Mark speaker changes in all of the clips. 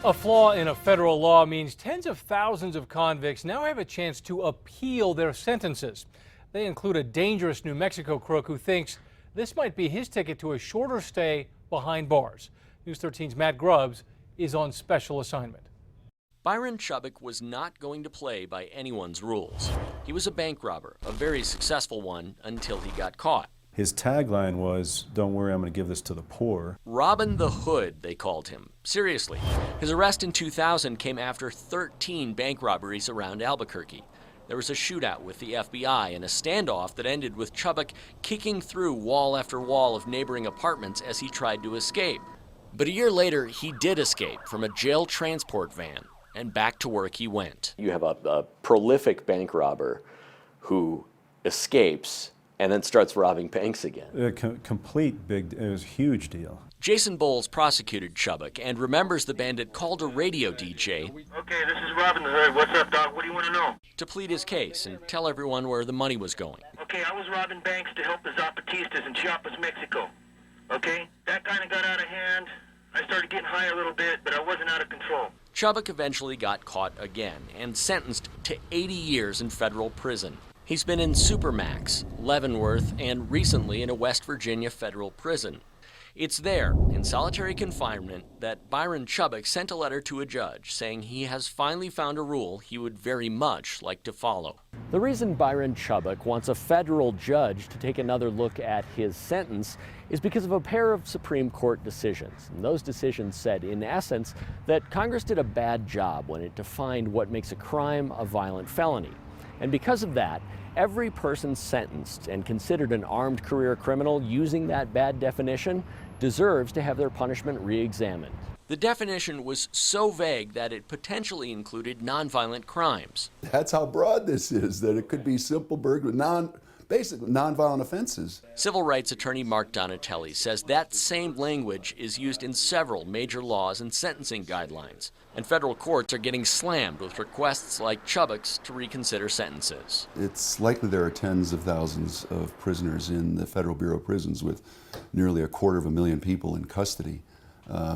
Speaker 1: A flaw in a federal law means tens of thousands of convicts now have a chance to appeal their sentences. They include a dangerous New Mexico crook who thinks this might be his ticket to a shorter stay behind bars. News 13's Matt Grubbs is on special assignment.
Speaker 2: Byron Chubbuck was not going to play by anyone's rules. He was a bank robber, a very successful one until he got caught.
Speaker 3: His tagline was, "Don't worry, I'm going to give this to the poor."
Speaker 2: Robin the Hood, they called him. Seriously. His arrest in 2000 came after 13 bank robberies around Albuquerque. There was a shootout with the FBI and a standoff that ended with Chubbuck kicking through wall after wall of neighboring apartments as he tried to escape. But a year later, he did escape from a jail transport van, and back to work he went.
Speaker 4: You have a prolific bank robber who escapes and then starts robbing banks again.
Speaker 3: It was a huge deal.
Speaker 2: Jason Bowles prosecuted Chubbuck and remembers the bandit called a radio DJ.
Speaker 5: Okay, this is Robin the Hood. What's up, Doc? What do you want to know?
Speaker 2: To plead his case and tell everyone where the money was going.
Speaker 5: Okay, I was robbing banks to help the Zapatistas in Chiapas, Mexico. Okay, that kind of got out of hand. I started getting high a little bit, but I wasn't out of control.
Speaker 2: Chubbuck eventually got caught again and sentenced to 80 years in federal prison. He's been in Supermax, Leavenworth, and recently in a West Virginia federal prison. It's there, in solitary confinement, that Byron Chubbuck sent a letter to a judge saying he has finally found a rule he would very much like to follow. The reason Byron Chubbuck wants a federal judge to take another look at his sentence is because of a pair of Supreme Court decisions. And those decisions said, in essence, that Congress did a bad job when it defined what makes a crime a violent felony. And because of that, every person sentenced and considered an armed career criminal using that bad definition deserves to have their punishment re-examined. The definition was so vague that it potentially included nonviolent crimes.
Speaker 6: That's how broad this is, that it could be simple burglary, basically nonviolent offenses.
Speaker 2: Civil rights attorney Mark Donatelli says that same language is used in several major laws and sentencing guidelines, and federal courts are getting slammed with requests like Chubbuck's to reconsider sentences.
Speaker 6: It's likely there are tens of thousands of prisoners in the Federal Bureau of Prisons with nearly 250,000 people in custody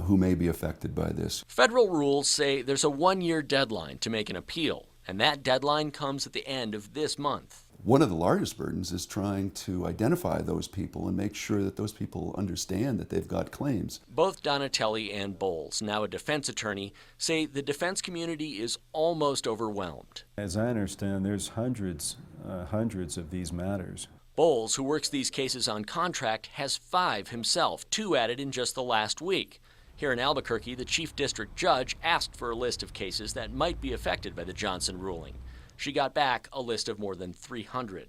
Speaker 6: who may be affected by this.
Speaker 2: Federal rules say there's a 1-year deadline to make an appeal, and that deadline comes at the end of this month.
Speaker 6: One of the largest burdens is trying to identify those people and make sure that those people understand that they've got claims.
Speaker 2: Both Donatelli and Bowles, now a defense attorney, say the defense community is almost overwhelmed.
Speaker 3: As I understand, there's hundreds of these matters.
Speaker 2: Bowles, who works these cases on contract, has 5 himself, 2 added in just the last week. Here in Albuquerque, the chief district judge asked for a list of cases that might be affected by the Johnson ruling. She got back a list of more than 300.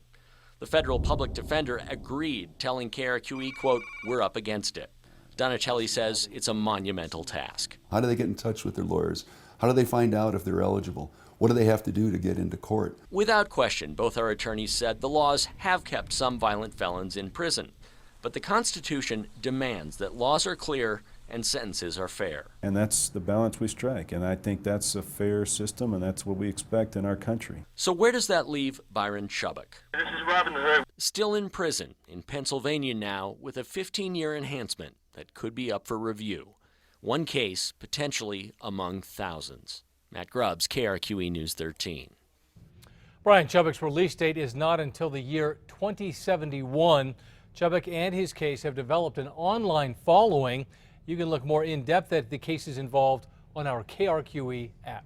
Speaker 2: The federal public defender agreed, telling KRQE, quote, "We're up against it." Donatelli says it's a monumental task.
Speaker 6: How do they get in touch with their lawyers? How do they find out if they're eligible? What do they have to do to get into court?
Speaker 2: Without question, both our attorneys said the laws have kept some violent felons in prison. But the Constitution demands that laws are clear and sentences are fair.
Speaker 3: And that's the balance we strike, and I think that's a fair system, and that's what we expect in our country.
Speaker 2: So where does that leave Byron Chubbuck?
Speaker 5: This is Robin the Hood.
Speaker 2: Still in prison in Pennsylvania now with a 15-year enhancement that could be up for review. One case potentially among thousands. Matt Grubbs, KRQE News 13.
Speaker 1: Byron Chubbuck's release date is not until the year 2071. Chubbuck and his case have developed an online following. You can look more in depth at the cases involved on our KRQE app.